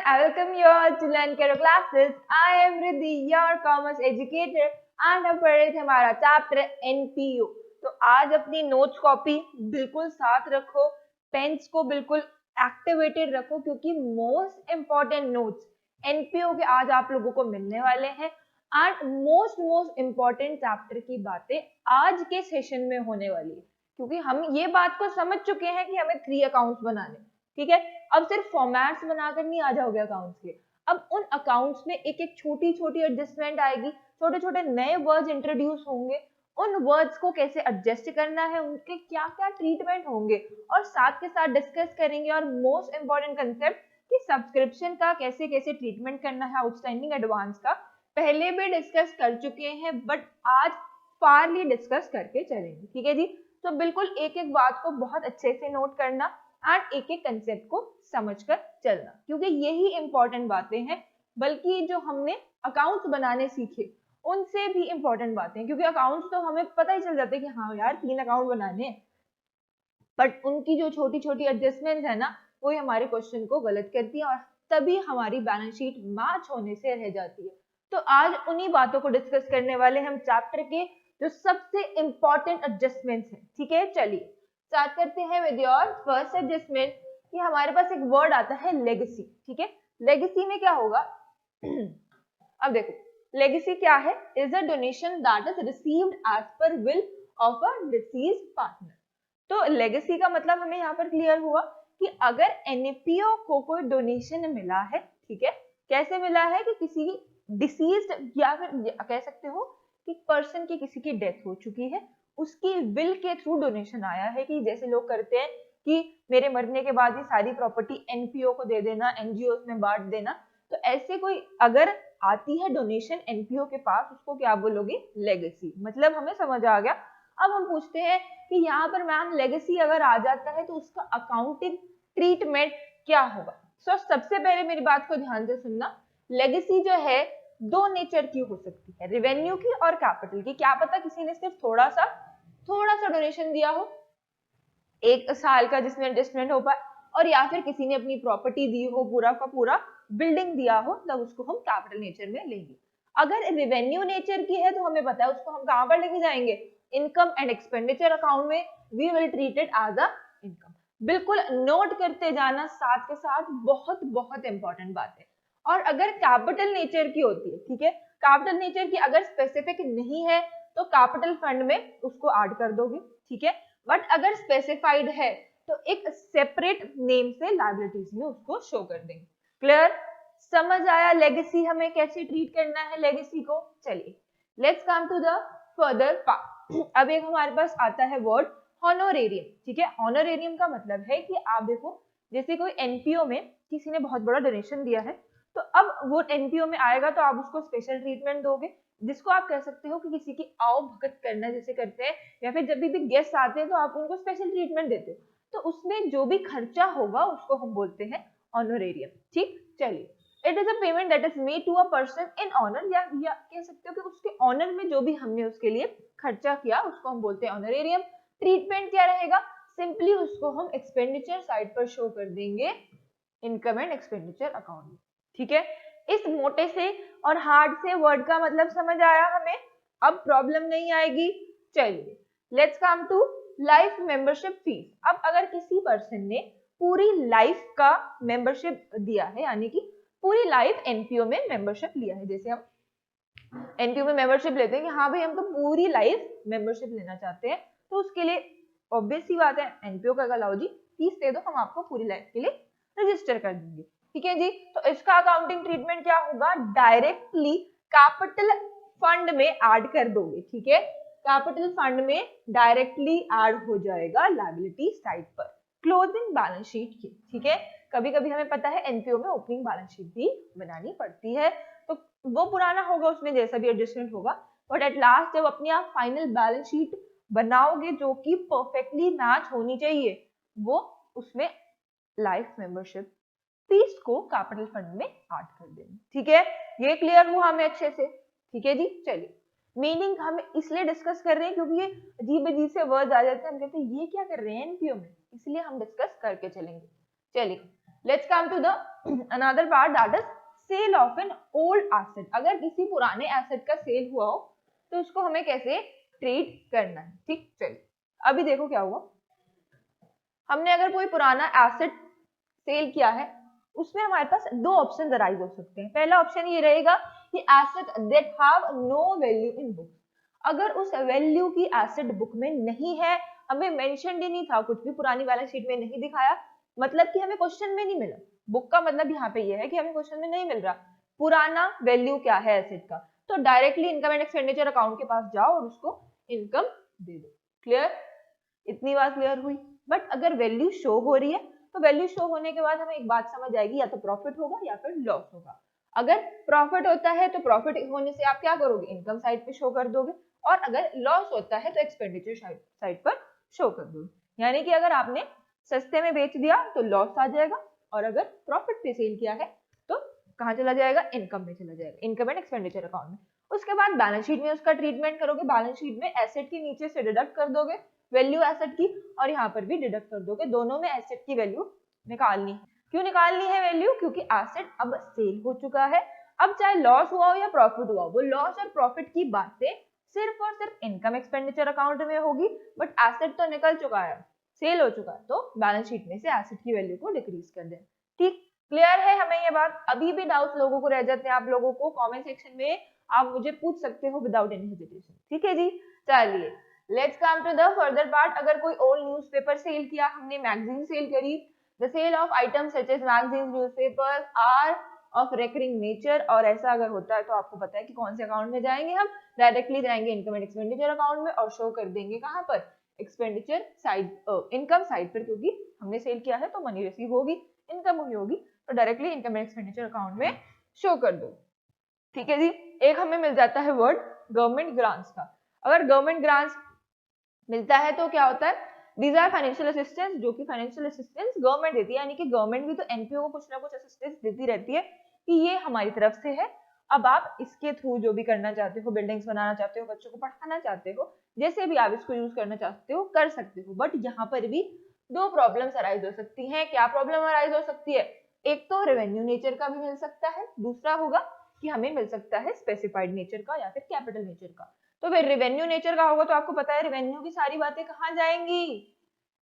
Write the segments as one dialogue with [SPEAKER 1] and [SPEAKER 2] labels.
[SPEAKER 1] I welcome you all to Learn Karo Classes. I am Riddhi, your commerce educator, and अब पढ़ रहे थे हमारा चैप्टर NPO. तो आज अपनी नोट्स कॉपी बिल्कुल साथ रखो, पेन्स को बिल्कुल एक्टिवेटेड रखो क्योंकि मोस्ट इम्पॉर्टेंट नोट्स NPO के आज आप लोगों को मिलने वाले हैं एंड मोस्ट इम्पॉर्टेंट चैप्टर की बातें आज के सेशन में होने वाली है क्योंकि हम ये बात को समझ चुके हैं कि हमें 3 अकाउंट्स बनाने, ठीक है। अब सिर्फ फॉर्मेट्स बनाकर नहीं आ जाओगे अकाउंट्स के, अब उन अकाउंट्स में एक एक छोटी छोटी एडजस्टमेंट आएगी, छोटे छोटे नए वर्ड्स इंट्रोड्यूस होंगे, उन वर्ड्स को कैसे एडजस्ट करना है, उनके क्या क्या ट्रीटमेंट होंगे और साथ के साथ डिस्कस करेंगे। और मोस्ट इंपॉर्टेंट कंसेप्ट कि सब्सक्रिप्शन का कैसे कैसे ट्रीटमेंट करना है, आउटस्टैंडिंग एडवांस का पहले भी डिस्कस कर चुके हैं बट आज फारली डिस्कस करके चलेंगे, ठीक है जी। तो बिल्कुल एक एक बात को बहुत अच्छे से नोट करना एंड एक एक कंसेप्ट को समझकर चलना क्योंकि यही इंपॉर्टेंट बातें हैं, बल्कि जो हमने अकाउंट्स बनाने सीखे उनसे भी इंपॉर्टेंट बातें हैं क्योंकि अकाउंट्स तो हमें पता ही चल जाते हैं कि हाँ यार 3 अकाउंट बनाने हैं, बट उनकी जो छोटी छोटी एडजस्टमेंट है ना वो हमारे क्वेश्चन को गलत करती है और तभी हमारी बैलेंस शीट मैच होने से रह जाती है। तो आज उन्हीं बातों को डिस्कस करने वाले हम चैप्टर के जो सबसे इंपॉर्टेंट एडजस्टमेंट्स हैं, ठीक है। चलिए स्टार्ट करते हैं विद योर फर्स्ट एडजस्टमेंट कि हमारे पास एक वर्ड आता है लेगेसी, ठीक है। लेगेसी में क्या होगा अब देखो लेगेसी क्या है, is a donation that is received as per will of a deceased partner. तो लेगेसी का मतलब हमें यहाँ पर क्लियर हुआ कि अगर एनपीओ को कोई डोनेशन मिला है, ठीक है, कैसे मिला है कि किसी डिसीज्ड या फिर कह सकते हो कि पर्सन की किसी की डेथ हो चुकी है, उसकी विल के थ्रू डोनेशन आया है कि जैसे लोग करते हैं कि मेरे मरने के बाद ही सारी प्रॉपर्टी एनपीओ को दे देना, एनजीओ में बांट देना। तो ऐसे कोई अगर आती है डोनेशन एनपीओ के पास, उसको क्या बोलोगे, लेगेसी। मतलब हमें समझ आ गया। अब हम पूछते हैं कि यहाँ पर मैम लेगेसी अगर आ जाता है तो उसका अकाउंटिंग ट्रीटमेंट क्या होगा। सो सबसे पहले मेरी बात को ध्यान से सुनना, लेगेसी जो है दो नेचर की हो सकती है, रेवेन्यू की और कैपिटल की। क्या पता किसी ने सिर्फ थोड़ा सा डोनेशन दिया हो 1 साल का जिसमें एडजस्टमेंट हो पाए, और या फिर किसी ने अपनी प्रॉपर्टी दी हो, पूरा का पूरा बिल्डिंग दिया हो, तब उसको हम कैपिटल नेचर में लेंगे। अगर रेवेन्यू नेचर की है तो हमें पता है उसको हम कहां पर लेके जाएंगे, इनकम एंड एक्सपेंडिचर अकाउंट में we will treat it as a income. बिल्कुल नोट करते जाना साथ के साथ, बहुत इंपॉर्टेंट बात है। और अगर कैपिटल नेचर की होती है, ठीक है, कैपिटल नेचर की अगर स्पेसिफिक नहीं है तो कैपिटल फंड में उसको ऐड कर दोगे, ठीक है। बट अगर स्पेसिफाइड है तो एक सेपरेट नेम से लायबिलिटीज में उसको शो कर देंगे। क्लियर, समझ आया लेगेसी हमें कैसे ट्रीट करना है लेगेसी को। चलिए let's come to the further part. अब एक हमारे पास आता है वर्ड हॉनोरेरियम, ठीक है। हॉनोरेरियम का मतलब है कि आप देखो जैसे कोई एनपीओ में किसी ने बहुत बड़ा डोनेशन दिया है, तो अब वो एनपीओ में आएगा तो आप उसको स्पेशल ट्रीटमेंट दोगे, जिसको आप कह सकते हो कि किसी की आओ भगत करना जैसे करते हैं, या फिर जब भी गेस्ट आते हैं तो आप उनको स्पेशल ट्रीटमेंट देते हो, तो उसमें जो भी खर्चा होगा उसको हम बोलते हैं ऑनोरेरियम, ठीक। चलिए, it is a payment that is made to a person in honour, या कह सकते हो कि उसके ऑनर में जो भी हमने उसके लिए खर्चा किया उसको हम बोलते हैं ऑनोरेरियम। ट्रीटमेंट क्या रहेगा, सिंपली उसको हम एक्सपेंडिचर साइड पर शो कर देंगे इनकम एंड एक्सपेंडिचर अकाउंट में, ठीक है। इस मोटे से और हार्ड से वर्ड का मतलब समझ आया हमें, अब प्रॉब्लम नहीं आएगी। चलिए let's come to life membership fees. अब अगर किसी पर्सन ने पूरी लाइफ का मेंबरशिप दिया है, यानी कि पूरी लाइफ एनपीओ में मेंबरशिप लिया है, जैसे हम एनपीओ में मेंबरशिप लेते हैं कि हाँ भाई हम तो पूरी लाइफ मेंबरशिप लेना चाहते हैं, तो उसके लिए ऑब्वियस सी बात है एनपीओ का लाओ जी फीस दे दो, हम आपको पूरी लाइफ के लिए रजिस्टर कर देंगे, ठीक है जी। तो इसका अकाउंटिंग ट्रीटमेंट क्या होगा, डायरेक्टली कैपिटल फंड में ऐड कर दोगे, ठीक है। कैपिटल फंड में डायरेक्टली ऐड हो जाएगा लायबिलिटी साइड पर क्लोजिंग बैलेंस शीट की, ठीक है। कभी कभी हमें पता है एनपीओ में ओपनिंग बैलेंस शीट भी बनानी पड़ती है, तो वो पुराना होगा, उसमें जैसा भी एडजस्टमेंट होगा, बट एट लास्ट जब अपनी आप फाइनल बैलेंस शीट बनाओगे जो कि परफेक्टली मैच होनी चाहिए, वो उसमें लाइफ मेंबरशिप फीस को कैपिटल फंड में ऐड कर देंगे, ठीक है। ये क्लियर हुआ हमें अच्छे से, ठीक है जी। चलिए मीनिंग हम इसलिए डिस्कस कर रहे हैं क्योंकि ये अजीब अजीब से वर्ड आ जाते हैं, हम कहते हैं ये क्या कर रहे हैं एनपीओ में, इसलिए हम डिस्कस करके चलेंगे। चलिए let's come to the another part that is sale of an old asset. अगर किसी पुराने एसेट का सेल हुआ हो तो उसको हमें कैसे ट्रीट करना है। ठीक, चलिए अभी देखो क्या हुआ। हमने अगर कोई पुराना एसेट सेल किया है, उसमें हमारे पास दो ऑप्शन अराइज हो सकते हैं। पहला ऑप्शन ये रहेगा कि asset that have no value in book. अगर उस वैल्यू की एसेट बुक में नहीं है, हमें मेंशन ही नहीं था, कुछ भी पुरानी बैलेंस शीट में नहीं दिखाया, मतलब कि हमें क्वेश्चन में नहीं मिला। बुक का मतलब यहाँ पे ये है कि हमें क्वेश्चन में नहीं मिल रहा पुराना वैल्यू क्या है एसेट का, तो directly income and expenditure account के पास जाओ और उसको इनकम दे दो। क्लियर, इतनी बात क्लियर हुई। बट अगर वैल्यू शो हो रही है तो वैल्यू शो होने के बाद हमें एक बात समझ आएगी, या तो प्रॉफिट होगा या फिर लॉस होगा। अगर प्रॉफिट होता है तो प्रॉफिट होने से आप क्या करोगे, इनकम साइड पे शो कर दोगे, और अगर लॉस होता है तो एक्सपेंडिचर साइड पर शो कर दोगे। यानी कि अगर आपने सस्ते में बेच दिया तो लॉस आ जाएगा, और अगर प्रॉफिट पे सेल किया है तो कहाँ चला जाएगा, इनकम में चला जाएगा, इनकम एंड एक्सपेंडिचर अकाउंट में। उसके बाद बैलेंस शीट में उसका ट्रीटमेंट करोगे। बैलेंस शीट में एसेट के नीचे से डिडक्ट कर दोगे वैल्यू एसेट की, और यहाँ पर भी डिडक्ट कर दोगे। दोनों में एसेट की वैल्यू निकालनी है। क्यों निकालनी है वैल्यू, क्योंकि एसेट अब सेल हो चुका है। अब चाहे लॉस हुआ हो या प्रॉफिट हुआ हो, वो लॉस और प्रॉफिट की बातें सिर्फ और सिर्फ इनकम एक्सपेंडिचर अकाउंट में होगी, बट एसेट तो निकल चुका है, सेल हो चुका है, तो बैलेंस शीट में से एसेट की वैल्यू को डिक्रीज कर दें। ठीक, क्लियर है हमें ये बात? अभी भी डाउट लोगों को रह जाते हैं, आप लोगों को कमेंट सेक्शन में आप मुझे पूछ सकते हो विदाउट एनी हेजिटेशन। ठीक है जी, चलिए let's come to the further part. अगर कोई ओल्ड न्यूज़पेपर सेल किया, हमने मैगजीन सेल करी, the sale of items such as magazine newspapers are of recurring nature, और ऐसा अगर होता है तो आपको पता है कि कौन से अकाउंट में जाएंगे, हम डायरेक्टली जाएंगे इनकम एंड एक्सपेंडिचर अकाउंट में और शो कर देंगे कहां पर, एक्सपेंडिचर साइड, इनकम साइड पर, क्योंकि हमने सेल किया है तो मनी रिसीव होगी, इनकम हुई होगी, तो directly income and expenditure account में शो कर दो। ठीक है जी, एक हमें मिल जाता है वर्ड गवर्नमेंट ग्रांट्स का। अगर गवर्नमेंट ग्रांट्स मिलता है तो क्या होता है, दीज आर फाइनेंशियल असिस्टेंस, जो कि फाइनेंशियल असिस्टेंस गवर्नमेंट देती है, यानी कि गवर्नमेंट भी तो एनपीओ को कुछ ना कुछ असिस्टेंस देती रहती है कि ये हमारी तरफ से है, अब आप इसके थ्रू जो भी करना चाहते हो, बिल्डिंग्स बनाना चाहते हो, बच्चों को पढ़ाना चाहते हो, जैसे भी आप इसको यूज करना चाहते हो कर सकते हो। बट यहाँ पर भी दो प्रॉब्लम्स अराइज हो सकती हैं। क्या प्रॉब्लम अराइज हो सकती है, एक तो रेवेन्यू नेचर का भी मिल सकता है, दूसरा होगा कि हमें मिल सकता है स्पेसिफाइड नेचर का या फिर कैपिटल नेचर का। तो फिर रेवेन्यू नेचर का होगा तो आपको पता है रेवेन्यू की सारी बातें कहाँ जाएंगी,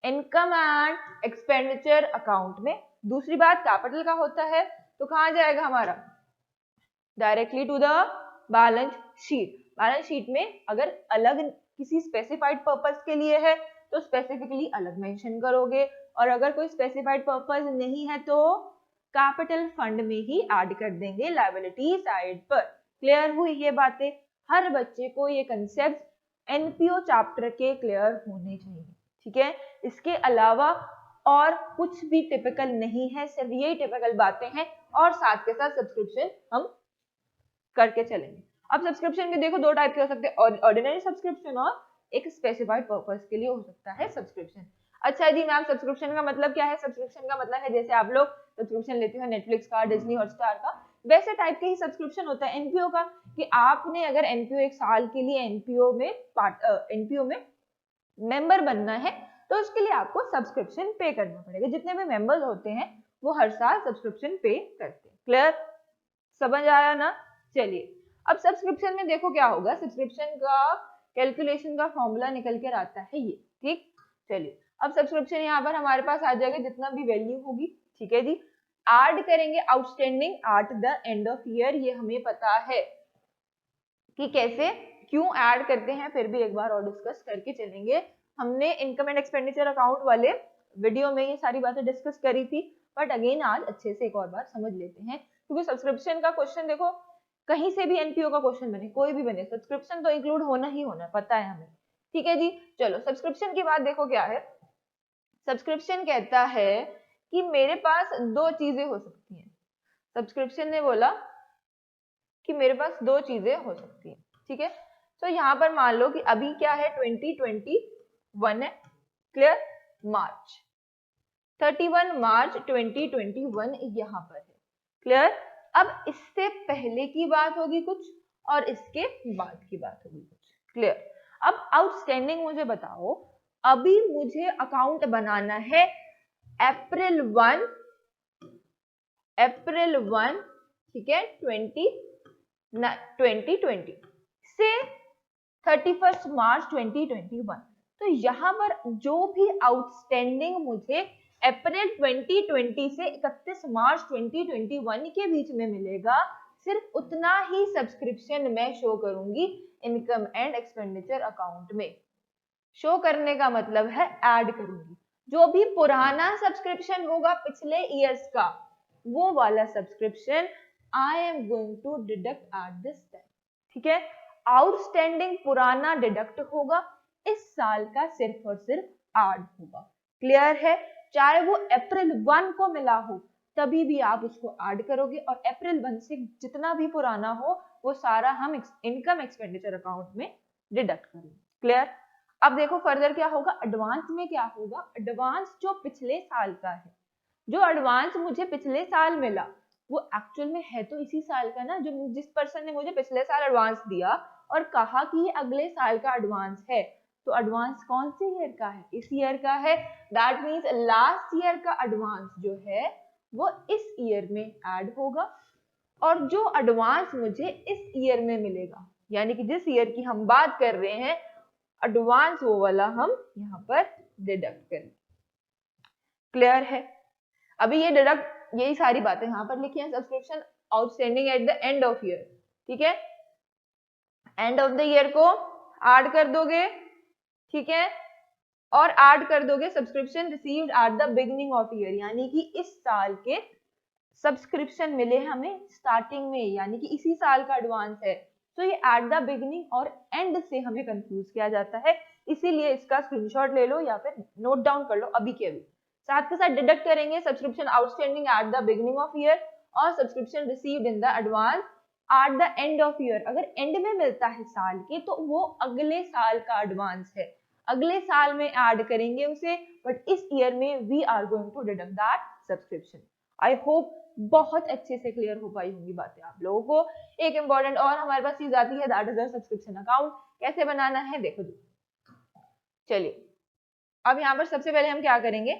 [SPEAKER 1] इनकम एंड एक्सपेंडिचर अकाउंट में। दूसरी बात कैपिटल का होता है तो कहाँ जाएगा हमारा, directly to the balance sheet. Balance sheet में अगर अलग किसी स्पेसिफाइड पर्पस के लिए है तो स्पेसिफिकली अलग मेंशन करोगे, और अगर कोई स्पेसिफाइड पर्पस नहीं है तो कैपिटल फंड में ही ऐड कर देंगे लायबिलिटी साइड पर। क्लियर हुई ये बातें? हर बच्चे को ये कंसेप्ट एनपीओ चैप्टर के क्लियर होने चाहिए। ठीक है, इसके अलावा और कुछ भी टिपिकल नहीं है, सिर्फ यही टिपिकल बातें हैं, और साथ के साथ सब्सक्रिप्शन हम करके चलेंगे। अब सब्सक्रिप्शन भी देखो दो टाइप के हो सकते हैं, ऑर्डिनरी सब्सक्रिप्शन और एक स्पेसिफाइड पर्पस के लिए हो सकता है सब्सक्रिप्शन। अच्छा जी मैम, सब्सक्रिप्शन का मतलब क्या है? सब्सक्रिप्शन का मतलब है जैसे आप लोग सब्सक्रिप्शन लेते हो नेटफ्लिक्स का, डिज्नी हॉटस्टार का, वैसे टाइप के ही सब्सक्रिप्शन होता है एनपीओ का, कि आपने अगर एनपीओ एक साल के लिए एनपीओ में मेंबर बनना है तो उसके लिए आपको सब्सक्रिप्शन पे करना पड़ेगा। जितने भी मेंबर्स होते हैं वो हर साल सब्सक्रिप्शन पे करते हैं। क्लियर, समझ आया ना? चलिए अब सब्सक्रिप्शन में देखो क्या होगा, सब्सक्रिप्शन का कैलकुलेशन का फॉर्मूला निकल कर आता है ये। ठीक, चलिए अब सब्सक्रिप्शन यहाँ पर हमारे पास आ जाएगा, जितना भी वैल्यू होगी। ठीक है जी, ऐड करेंगे outstanding at the end of year. ये हमें पता है कि कैसे क्यों ऐड करते हैं, फिर भी एक बार और डिस्कस करके चलेंगे। हमने इनकम एंड एक्सपेंडिचर अकाउंट वाले वीडियो में ये सारी बातें डिस्कस करी थी, बट अगेन आज अच्छे से एक और बार समझ लेते हैं, क्योंकि सब्सक्रिप्शन का क्वेश्चन देखो कहीं से भी एनपीओ का क्वेश्चन बने, कोई भी बने, सब्सक्रिप्शन तो इंक्लूड होना ही होना, पता है हमें। ठीक है जी, चलो सब्सक्रिप्शन की बात देखो क्या है। सब्सक्रिप्शन कहता है कि मेरे पास दो चीजें हो सकती हैं। सब्सक्रिप्शन ने बोला कि मेरे पास दो चीजें हो सकती हैं। ठीक है, तो यहाँ पर मान लो कि अभी क्या है, 2021 है। क्लियर, मार्च 31 मार्च 2021 यहाँ पर है। क्लियर, अब इससे पहले की बात होगी कुछ और इसके बाद की बात होगी कुछ। क्लियर, अब आउटस्टैंडिंग मुझे बताओ, अभी मुझे अकाउंट बनाना है अप्रैल 1 अप्रैल 1, ठीक है, 2020 से 31 मार्च 2021। तो यहाँ पर जो भी आउटस्टैंडिंग मुझे अप्रैल 2020 से 31 मार्च 2021 के बीच में मिलेगा, सिर्फ उतना ही सब्सक्रिप्शन मैं शो करूंगी इनकम एंड एक्सपेंडिचर अकाउंट में। शो करने का मतलब है ऐड करूंगी। जो भी पुराना सब्सक्रिप्शन होगा पिछले ईयर्स का, वो वाला subscription I am going to deduct at this time, ठीक है। आउटस्टैंडिंग पुराना डिडक्ट होगा, इस साल का सिर्फ और सिर्फ ऐड होगा। क्लियर है? चाहे वो अप्रैल 1 को मिला हो तभी भी आप उसको ऐड करोगे, और अप्रैल 1 से जितना भी पुराना हो वो सारा हम इनकम एक्सपेंडिचर अकाउंट में डिडक्ट करेंगे। क्लियर? अब देखो फर्दर क्या होगा, एडवांस में क्या होगा, एडवांस जो पिछले साल का है, जो एडवांस मुझे पिछले साल मिला वो एक्चुअल में है तो इसी साल का ना, जो जिस पर्सन ने मुझे पिछले साल एडवांस दिया और कहा कि ये अगले साल का एडवांस है, तो एडवांस कौन से ईयर का है, इस ईयर का है। दैट मीन्स लास्ट ईयर का एडवांस जो है वो इस ईयर में ऐड होगा, और जो एडवांस मुझे इस ईयर में मिलेगा, यानी कि जिस ईयर की हम बात कर रहे हैं, एडवांस वो वाला हम यहाँ पर डिडक्ट करेंगे। क्लियर है? अभी ये डिडक्ट, यही सारी बातें यहाँ पर लिखी हैं। Subscription outstanding at the end of year, ठीक है, एंड ऑफ द ईयर को ऐड कर दोगे, ठीक है, और ऐड कर दोगे subscription received eight the beginning of year, यानी कि इस साल के सब्सक्रिप्शन मिले हमें स्टार्टिंग में, यानी कि इसी साल का एडवांस है। तो ये एट द बिगिनिंग और एंड से हमें कंफ्यूज किया जाता है, इसीलिए इसका स्क्रीनशॉट ले लो या फिर नोट डाउन कर लो अभी के अभी। साथ के साथ डिडक्ट करेंगे subscription outstanding at the beginning of year और subscription received in the advance at the end of year. अगर एंड में मिलता है साल के तो वो अगले साल का एडवांस है, अगले साल में ऐड करेंगे उसे, बट इस ईयर में we are going to deduct that subscription. I hope बहुत अच्छे से क्लियर हो पाई होंगी बातें आप लोगों को। एक इंपॉर्टेंट और हमारे पास चीज आती है, that is the subscription account. कैसे बनाना है देखो जी। चलिए अब यहाँ पर सबसे पहले हम क्या करेंगे,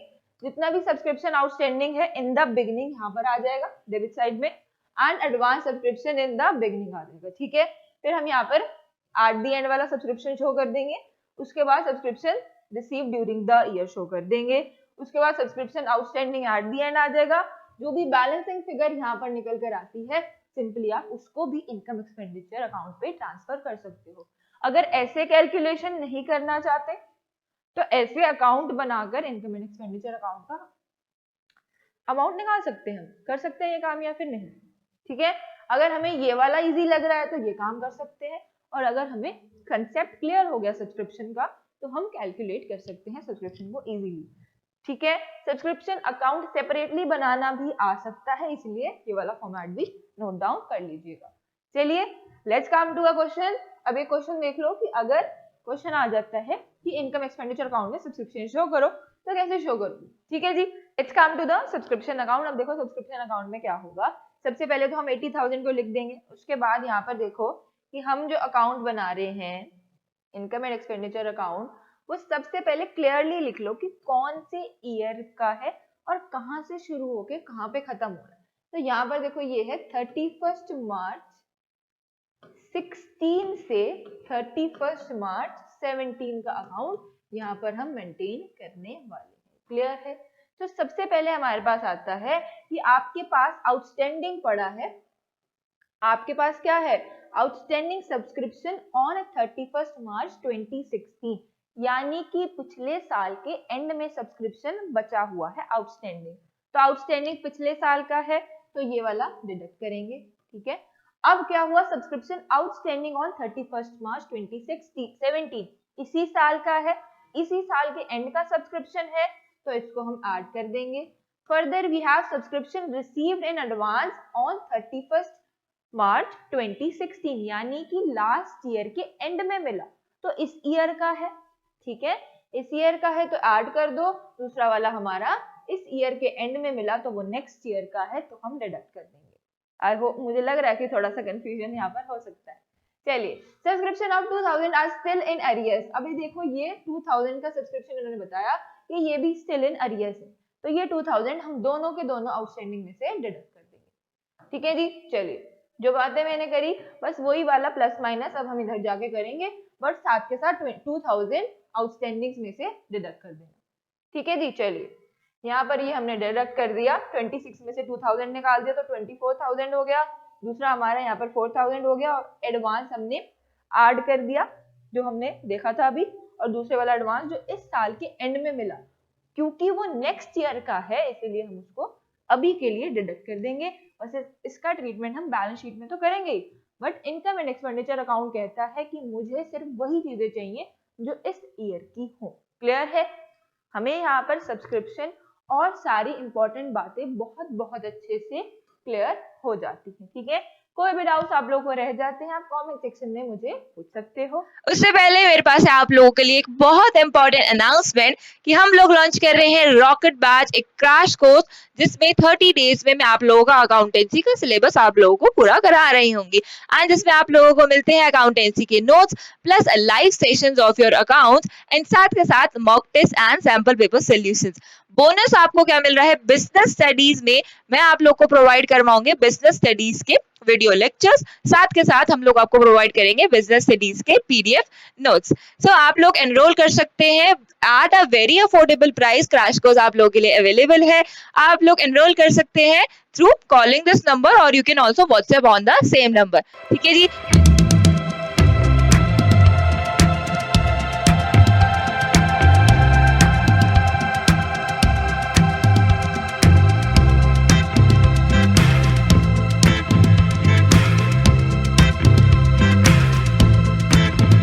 [SPEAKER 1] जितना भी सब्सक्रिप्शन आउटस्टैंडिंग है इन द बिगिनिंग यहाँ पर आ जाएगा डेबिट साइड में, and advance subscription in the beginning आ जाएगा, ठीक है। फिर हम यहाँ पर एट द एंड वाला सब्सक्रिप्शन शो कर देंगे, उसके बाद subscription receive during the year show कर देंगे, उसके बाद subscription outstanding at the end आ जाएगा। जो भी बैलेंसिंग फिगर यहाँ पर निकल कर आती है, सिंपली आप उसको भी इनकम एक्सपेंडिचर अकाउंट पे ट्रांसफर कर सकते हो। अगर ऐसे कैलकुलेशन नहीं करना चाहते तो ऐसे अकाउंट बनाकर इनकम एंड एक्सपेंडिचर अकाउंट का अमाउंट निकाल सकते हैं, हम कर सकते हैं ये काम या फिर नहीं, ठीक है। अगर हमें ये वाला इजी लग रहा है तो ये काम कर सकते हैं, और अगर हमें कंसेप्ट क्लियर हो गया सब्सक्रिप्शन का तो हम कैलकुलेट कर सकते हैं सब्सक्रिप्शन को इजीली, ठीक है। सब्सक्रिप्शन अकाउंट सेपरेटली बनाना भी आ सकता है, इसलिए ये वाला फॉर्मेट भी नोट डाउन कर लीजिएगा। चलिए let's come to a question. अब एक क्वेश्चन देख लो कि अगर क्वेश्चन आ जाता है कि इनकम एक्सपेंडिचर अकाउंट में सब्सक्रिप्शन शो करो तो कैसे शो करो, ठीक है जी। Let's come to the subscription account. अब देखो सब्सक्रिप्शन अकाउंट में क्या होगा, सबसे पहले तो हम 80,000 को लिख देंगे, उसके बाद यहाँ पर देखो कि हम जो अकाउंट बना रहे हैं इनकम एंड एक्सपेंडिचर अकाउंट, वो सबसे पहले क्लियरली लिख लो कि कौन से ईयर का है और कहाँ से शुरू होके कहाँ पे खत्म हो रहा है। तो यहाँ पर देखो ये है 31 मार्च 16 से 31 मार्च 17 का अकाउंट यहाँ पर हम मेंटेन करने वाले हैं। क्लियर है? तो सबसे पहले हमारे पास आता है कि आपके पास आउटस्टैंडिंग पड़ा है, आपके पास क्या है, आउटस्टैंडिंग सब्सक्रिप्शन ऑन 31 मार्च 2016, यानी कि पिछले साल के एंड में सब्सक्रिप्शन बचा हुआ है आउटस्टैंडिंग। तो आउटस्टैंडिंग पिछले साल का है तो ये वाला डिडक्ट करेंगे, ठीक है। अब क्या हुआ, सब्सक्रिप्शन आउटस्टैंडिंग ऑन 31 मार्च 2017 इसी साल का है, इसी साल के एंड का सब्सक्रिप्शन है, तो इसको हम ऐड कर देंगे। Further we have subscription received in advance on 31 March 2016, यानी कि लास्ट ईयर के एंड में मिला तो इस ईयर का है, ठीक है, इस ईयर का है तो ऐड कर दो। दूसरा वाला हमारा इस ईयर के एंड में मिला तो वो नेक्स्ट ईयर का है तो हम डिडक्ट कर देंगे। आई होप, मुझे लग रहा है कि थोड़ा सा कंफ्यूजन यहाँ पर हो सकता है। चलिए, subscription of 2000 are still in arrears. अभी देखो ये 2000 का सब्सक्रिप्शन उन्होंने बताया कि ये भी स्टिल इन अरियर्स है, तो ये 2000 हम दोनों के दोनों आउटस्टैंडिंग में से डिडक्ट कर देंगे। ठीक है जी। चलिए, जो बातें मैंने करी बस वही वाला प्लस माइनस अब हम इधर जाके करेंगे, बट साथ के साथ 2000 आउटस्टैंडिंग्स में से डिडक्ट कर देना। ठीक है जी। चलिए, यहाँ पर ये हमने डिडक्ट कर दिया, 26 में से 2000 निकाल दिया तो 24,000 हो गया। दूसरा हमारा यहाँ पर 4000 हो गया और एडवांस हमने ऐड कर दिया जो हमने देखा था अभी, और दूसरे वाला एडवांस जो इस साल के एंड में मिला, क्योंकि वो नेक्स्ट ईयर का है इसीलिए हम उसको अभी के लिए डिडक्ट कर देंगे। वैसे इसका ट्रीटमेंट हम बैलेंस शीट में तो करेंगे ही, but income and expenditure account कहता है कि मुझे सिर्फ वही चीजें चाहिए जो इस ईयर की हो। क्लियर है? हमें यहाँ पर सब्सक्रिप्शन और सारी इंपॉर्टेंट बातें बहुत बहुत अच्छे से क्लियर हो जाती हैं। ठीक है, कोई भी डाउट्स आप लोगों को रह जाते हैं आप कमेंट सेक्शन में मुझे पूछ सकते हो।
[SPEAKER 2] उससे पहले मेरे पास है आप लोगों के लिए एक बहुत इंपॉर्टेंट अनाउंसमेंट कि हम लोग लॉन्च कर रहे हैं रॉकेट बैच, एक क्रैश कोर्स जिसमें 30 डेज में मैं आप लोगों का अकाउंटेंसी का सिलेबस आप लोगों को पूरा करा रही होंगी, एंड जिसमें आप लोगों को मिलते हैं अकाउंटेंसी के notes plus live sessions of your account and साथ के साथ mock test and sample paper solutions. Bonus आपको क्या मिल रहा है, बिजनेस स्टडीज में मैं आप लोग को प्रोवाइड करवाऊंगी बिजनेस स्टडीज के वीडियो लेक्चर्स, साथ के साथ हम लोग आपको प्रोवाइड करेंगे बिजनेस स्टडीज के पीडीएफ नोट्स। सो आप लोग एनरोल कर सकते हैं at a very affordable price. Crash course आप लोगों के लिए अवेलेबल है, आप लोग एनरोल कर सकते हैं थ्रू कॉलिंग दिस नंबर और you can also WhatsApp on the same number. ठीक है जी।